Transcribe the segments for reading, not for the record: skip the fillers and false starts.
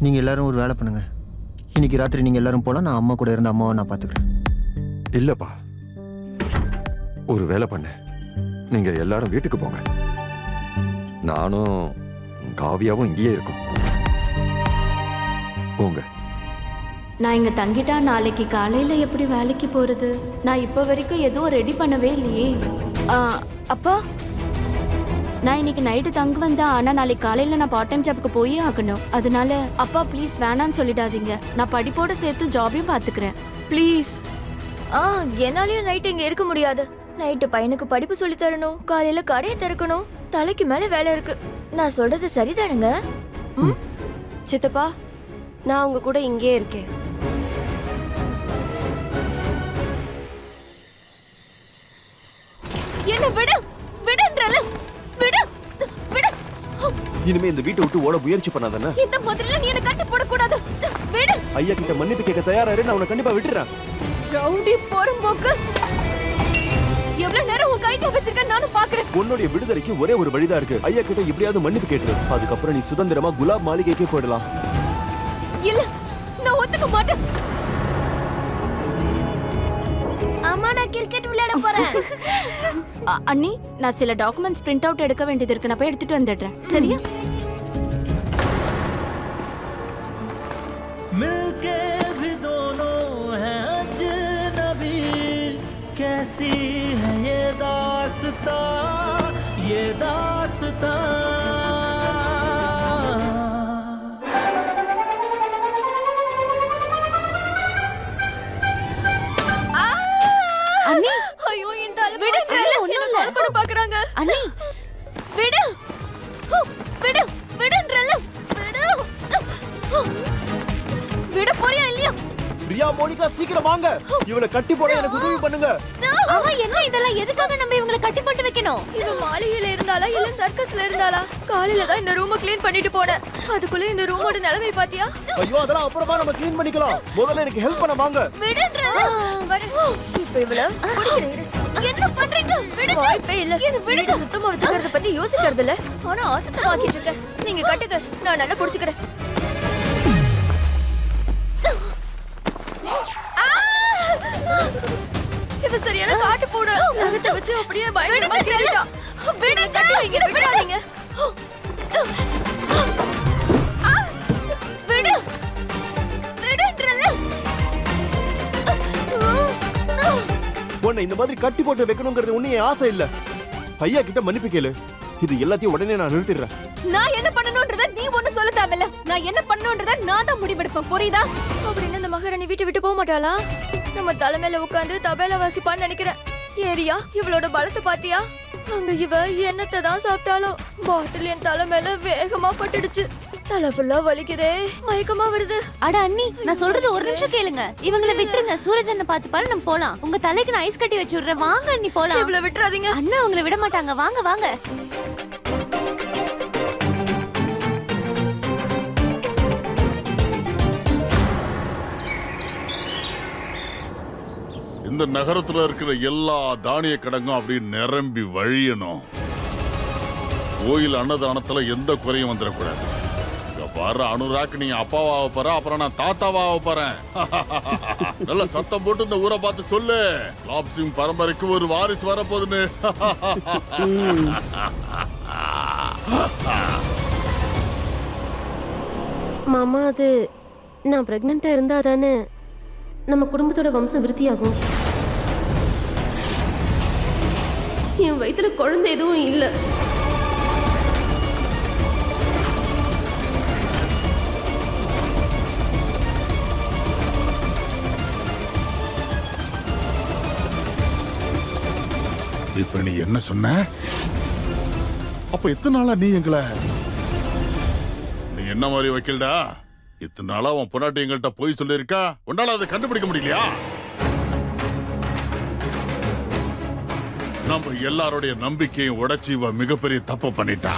நீங்கள் எல்லாரும் ஒரு வேலை பண்ணுங்க. இன்னைக்கு ராத்திரி நீங்கள் எல்லாரும் போகலாம். நான் அம்மா கூட இருந்த அம்மாவை நான் பார்த்துக்கிறேன். இல்லப்பா, ஒரு வேலை பண்ண, நீங்க எல்லாரும் வீட்டுக்கு போங்க. நானும் காவியாவும் இங்கேயே இருக்கோம். போங்க. நான் இங்க தங்கிட்டா நாளைக்கு காலையில எப்படி வேலைக்கு போறது? நான் இப்ப வரைக்கும் எதுவும் ரெடி பண்ணவே இல்லையே. அப்பா, நான் இன்னைக்கு நைட்டு தங்க வந்தேன். ஆனா நாளைக்கு காலையில நான் பார்ட் டைம் ஜாப்க்கு போயே ஆகணும். அதனால அப்பா ப்ளீஸ் வேணான்னு சொல்லிடாதீங்க. நான் படிப்போட சேர்த்து ஜாபையும் பாத்துக்கிறேன் ப்ளீஸ். என்னாலயும் நைட்டு இங்க இருக்க முடியாது. நைட்டு பையனுக்கு படிப்பு சொல்லி தரணும், காலையில கடையை திறக்கணும், தலைக்கு மேல வேலை இருக்கு. நான் சொல்றது சரிதானுங்க? சித்தப்பா, நான் உங்க கூட இங்கே இருக்கேன். என்ன விடு, விடுன்றல, விடு, விடு. இனிமே இந்த வீட்டை விட்டு ஓட முயற்சி பண்ணாதானே? இந்த முதல்ல நீ என்ன கட்டி போட கூடாது. விடு. ஐயா கிட்ட மன்னிப்பு கேட்க தயாரா இரு, நான் உன்னை கண்டிப்பா விட்டுறேன். ரவுடி போறம்போக்கு. எவ்வளவு நேரம் உன் கையை வச்சிருக்க நானும் பாக்குறேன். உன்னுடைய விடுதலைக்கு ஒரே ஒரு வழிதான் இருக்கு. ஐயா கிட்ட இப்படியாவது மன்னிப்பு கேட்டுரு. அதுக்கப்புறம் நீ சுதந்திரமா குலாப் மாளிகைக்கே போயிடலாம். இல்ல, நான் ஒத்துக்க மாட்டேன். அம்மா, நான் கிரிக்கெட் விளையாட போறேன். அண்ணி, நான் சில டாக்குமெண்ட்ஸ் பிரிண்ட் அவுட் எடுக்க வேண்டியது இருக்கு. நான் போய் எடுத்துட்டு வந்துடுறேன். சரியா? मिलके भी दोनों हैं अजनबी, कैसी है ये दास्तां அண்ணி, ஐயோ, இந்த விடு, ஒண்ணும் இல்ல. பண்ண பாக்குறாங்க. அண்ணி, விடு, விடு, விடுன்றல, விடு. விட போறியா இல்லையா? பிரியா, மோனிகா, சீக்கிரம் வாங்க. இவளை கட்டி போட எனக்கு உதவி பண்ணுங்க. ஆமா, என்ன இதெல்லாம்? எதுக்காக நம்ம இவங்களை கட்டி போட்டு வைக்கணும்? இவ மாளிகையில இருந்தாளா இல்ல சர்க்கஸ்ல இருந்தாளா? காலையில தான் இந்த ரூமை க்ளீன் பண்ணிட்டு போனேன். அதுக்குள்ள இந்த ரூமோட நிலைமை பாத்தியா? ஐயோ, அதெல்லாம் அப்புறமா நம்ம க்ளீன் பண்ணிக்கலாம். முதல்ல எனக்கு ஹெல்ப் பண்ண வாங்க. விடுன்றல. இப்ப இவள குடிக்கிறேன். என்ன பண்றீங்க? விடு. வாய்ப்பே இல்ல. வீடு சுத்தமா வச்சுக்கிறத பத்தி யோசிக்கிறது இல்ல. ஆனா ஆசத்தமாக்கிட்டு இருக்கேன். நீங்க கட்டுங்க, நான் நல்லா புடிச்சுக்கிறேன். இவ சரியான காட்டு போடு. நகத்தை வச்சு அப்படியே பயங்கரமா கேட்டா. விடு, கட்டி வைங்க, விடாதீங்க. விடு. விடுன்றல. உன்னை இந்த மாதிரி கட்டி போட்டு வைக்கணுங்கிறது ஒண்ணு என் ஆசை இல்ல. ஐயா கிட்ட மன்னிப்பு கேளு. இது எல்லாத்தையும் உடனே நான் நிறுத்திடுறேன். நான் என்ன பண்ணணும்ன்றத நீ ஒண்ணு சொல்ல தேவையில்ல. நான் என்ன பண்ணணும்ன்றத நான் தான் முடிவெடுப்பேன். புரியுதா? அப்படின்னு இந்த மகாராணி வீட்டை விட்டு போக மாட்டாளா? நம்ம தலைமையில உட்காந்து தபேல வாசிப்பான்னு நினைக்கிறேன். ஏரியா, இவளோட பலத்தை பாத்தியா? அங்க இவ என்னத்தை தான் சாப்பிட்டாலும் பாட்டில் என் தலைமையில வேகமா பட்டுடுச்சு. தலை ஃபுல்லா வலிக்குதே, மயக்கமா வருது. அட அண்ணி, நான் சொல்றது ஒரு நிமிஷம் கேளுங்க. இவங்கள விட்டுருங்க. சூரஜ் பார்த்து பாரு, நம்ம போலாம். உங்க தலைக்கு நான் ஐஸ் கட்டி வச்சு விடுறேன். வாங்க அண்ணி, போலாம். இவள விட்டுறாதீங்க. அண்ணா உங்களை விட மாட்டாங்க. வாங்க வாங்க. இந்த நகரத்துல இருக்கிற எல்லா தானிய கடங்கும் அப்படி நிரம்பி வழியணும். கோயில் அன்னதானத்துல எந்த குறையும் வந்துடக்கூடாது. பாரு அனுராக், நீ அப்பாவாக போற, அப்புறம் நான் தாத்தாவாக போறேன். நல்ல சத்தம் போட்டு இந்த ஊரை பார்த்து சொல்லு, லாப் சிங் பரம்பரைக்கு ஒரு வாரிசு வர போகுதுன்னு. மாமா, அது நான் பிரெக்னெண்டா இருந்தா தானே நம்ம குடும்பத்தோட வம்சம் விருத்தியாகும். என் வயித்துல குழந்தை எதுவும் இல்லை. இப்ப நீ என்ன சொன்ன? அப்ப எத்தனை நாளா நீ எங்களை நீ என்ன மாதிரி வைக்கலடா? இத்தனை நாளா உன் பொண்டாட்டி எங்கள்கிட்ட போய் சொல்லியிருக்கா. உன்னால அதை கண்டுபிடிக்க முடியலையா? நம்ம எல்லாருடைய நம்பிக்கையும் உடைச்சி இவ மிகப்பெரிய தப்பு பண்ணிட்டா.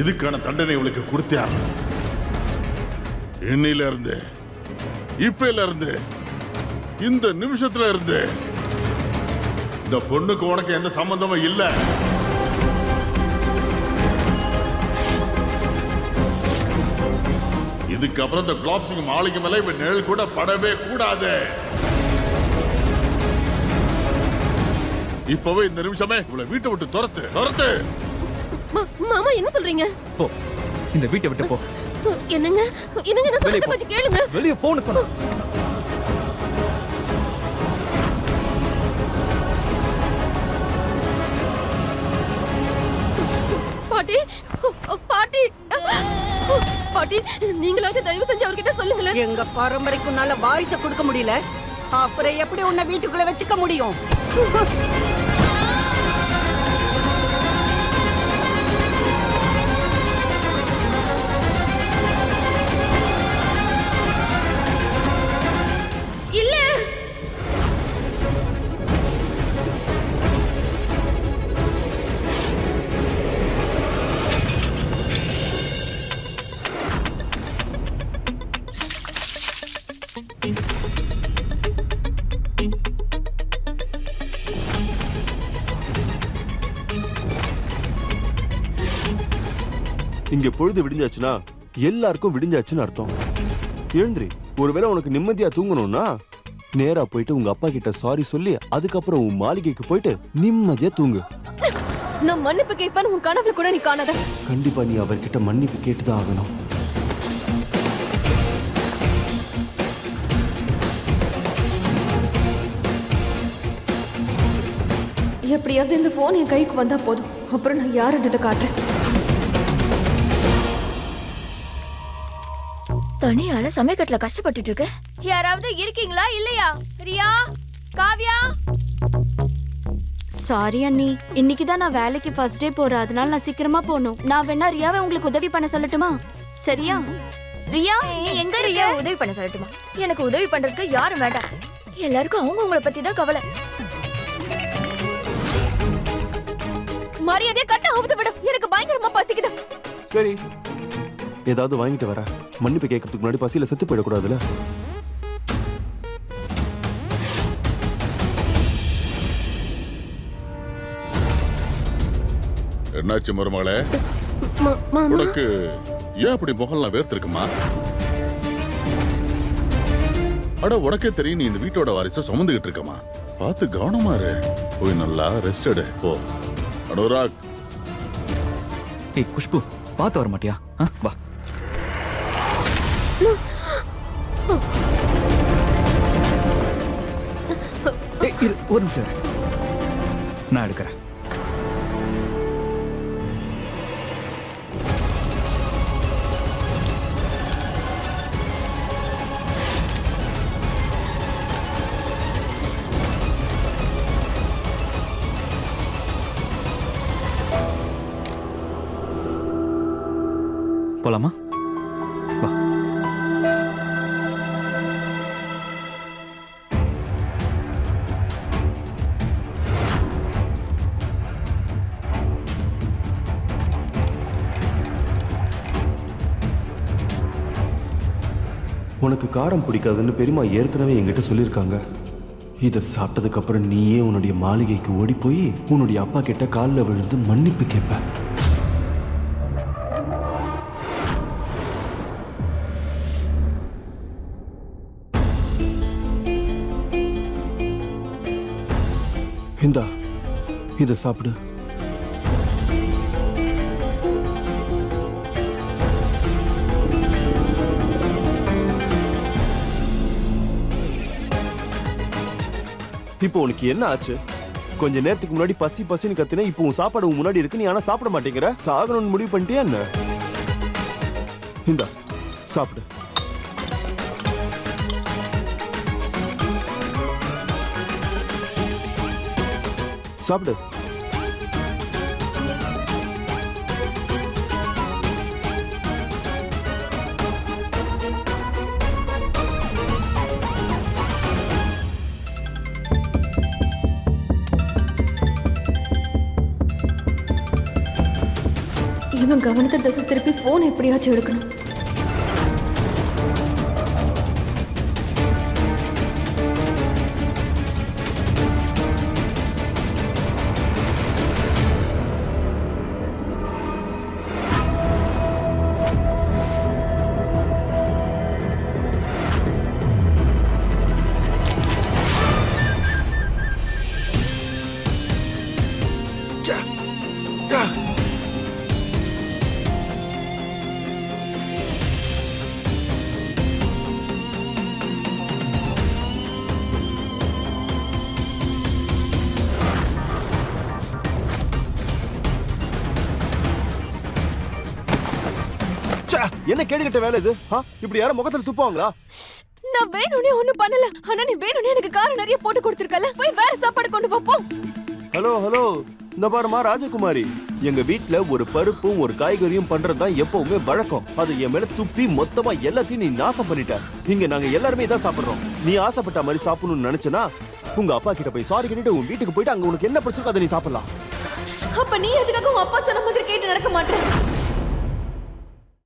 இதுக்கான தண்டனை இவளுக்கு கொடுத்தியா? இன்னையில இருந்து, இப்பையில இருந்து, இந்த நிமிஷத்துல இருந்து இந்த பொண்ணுக்கு உனக்கு எந்த சம்பந்தமும் இல்ல. இதுக்கப்புறம் இந்த குலாப்சிங் மாளிகை மேல இவன் நிழல் கூட படவே கூடாது. இப்பவே இந்த நிமிஷமே இவளை வீட்டை விட்டு துரத்து. மாமா என்ன சொல்றீங்க? போ, இந்த வீட்டை விட்டு போ. என்னங்க என்ன சொல்றது கொஞ்சம் கேளுங்க. வெளியே போன்னு சொன்ன. பாட்டி பாட்டி பாட்டி நீங்களாச்சும் தயவு செஞ்சு அவர்கிட்ட சொல்லுங்களேன். எங்க பரம்பரைக்கு நல்ல வாரிசை கொடுக்க முடியல, அப்புறம் எப்படி உன்னை வீட்டுக்குள்ள வச்சுக்க முடியும்? இல்ல இங்க பொழுது விடிஞ்சாச்சுன்னா எல்லாருக்கும் விடிஞ்சாச்சுன்னு அர்த்தம். எழுந்திரி. ஒருவேளை உனக்கு நிம்மதியா தூங்கணும்னா நேரா போயிட்டு உங்க அப்பா கிட்ட சாரி சொல்லி அதுக்கப்புறம் உன் மாளிகைக்கு போயிட்டு நிம்மதியா தூங்கு. நான் மன்னிப்பு கேட்பேன் உன் கனவுல கூட நீ காணாத. கண்டிப்பா நீ அவர்கிட்ட மன்னிப்பு கேட்டுதான் ஆகணும். எப்படியாவது இந்த போன் என் கைக்கு வந்தா போதும், அப்புறம் நான் யாருன்றதை காட்டுறேன். தனியால சமயக்கட்டுல கஷ்டப்பட்டுட்டு இருக்க. யாராவது இருக்கீங்களா இல்லையா? ரியா, காவ்யா. சாரி அண்ணி, இன்னைக்கு தான் நான் வேலைக்கு ஃபர்ஸ்ட் டே போறேன், அதனால நான் சீக்கிரமா போகணும். நான் வேணா ரியாவை உங்களுக்கு உதவி பண்ண சொல்லட்டுமா? சரியா? ரியா நீ எங்க ரியா இருக்க? உதவி பண்ண சொல்லட்டுமா? எனக்கு உதவி பண்றதுக்கு யாரும் வேண்டாம். எல்லாருக்கும் அவங்க உங்களை பத்தி தான் கவலை. மரியாதையா கட்ட அவுத்து விடு, எனக்கு பயங்கரமா பசிக்குது. சரி, ஏதாவது வாங்கிட்டு வர. மன்னிப்பு கேட்கறதுக்கு முன்னாடி பசியில செத்து போயிடக்கூடாதுல. என்னாச்சு மருமகளே? உனக்கு ஏன் அப்படி முகல்லாம் வேர்த்திருக்குமா? அட உனக்கே தெரியும் நீ இந்த வீட்டோட வாரிசை சுமந்துகிட்டு இருக்கமா. பார்த்து கவனமா இரு. போய் நல்லா ரெஸ்ட் எடு போ. அனுராக். ஏய் குஷ்பு, பார்த்து வர மாட்டியா? வா. இரு, ஒரு நிமிஷம் இரு. நான் எடுக்கிறேன். போலாமா? வா. உனக்கு காரம் பிடிக்காதுன்னு பெரியம்மா ஏற்கனவே என்கிட்ட சொல்லியிருக்காங்க. இதை சாப்பிட்டதுக்கு அப்புறம் நீயே உன்னுடைய மாளிகைக்கு ஓடி போய் உன்னுடைய அப்பா கிட்ட காலில் விழுந்து மன்னிப்பு கேட்ப. இந்தா, இதை சாப்பிடு. இப்போ உனக்கு என்ன ஆச்சு? கொஞ்ச நேரத்துக்கு முன்னாடி பசி பசின்னு கத்தின, இப்போ உன் சாப்பாடு உன் முன்னாடி இருக்கு, நீ ஆனா சாப்பிட மாட்டேங்கிற. சாகணும்னு முடிவு பண்ணிட்டியா என்ன? இந்தா சாப்பிடு. சாப்பிடு. இவன் கவனத்தை திசை திருப்பி போன் எப்படியாச்சும் எடுக்கணும். என்ன கேடுகட்ட வேலை இது? இப்படி யாரும் முகத்துல துப்புவாங்களா? நான் வேணும்னே ஒண்ணும் பண்ணல. ஆனா நீ வேணும்னே எனக்கு காரம் நிறைய போட்டு கொடுத்திருக்கல. போய் வேற சாப்பாடு கொண்டு வா போ. ஹலோ இந்த பாருமா ராஜகுமாரி, எங்க வீட்ல ஒரு பருப்பும் ஒரு காய்கறியும் பண்றதுதான் எப்பவுமே வழக்கம். அது என் மேல துப்பி மொத்தமா எல்லாத்தையும் நீ நாசம் பண்ணிட்ட. இங்க நாங்க எல்லாருமே இதான் சாப்பிடுறோம். நீ ஆசைப்பட்ட மாதிரி சாப்பிடணும்னு நினைச்சனா உங்க அப்பா கிட்ட போய் சாரி கேட்டுட்டு உன் வீட்டுக்கு போயிட்டு அங்க உனக்கு என்ன பிரச்சனை அதை நீ சாப்பிடலாம். அப்ப நீ எதுக்காக உன் அப்பா சொன்ன மாதிரி கேட்டு நடக்க மாட்டே?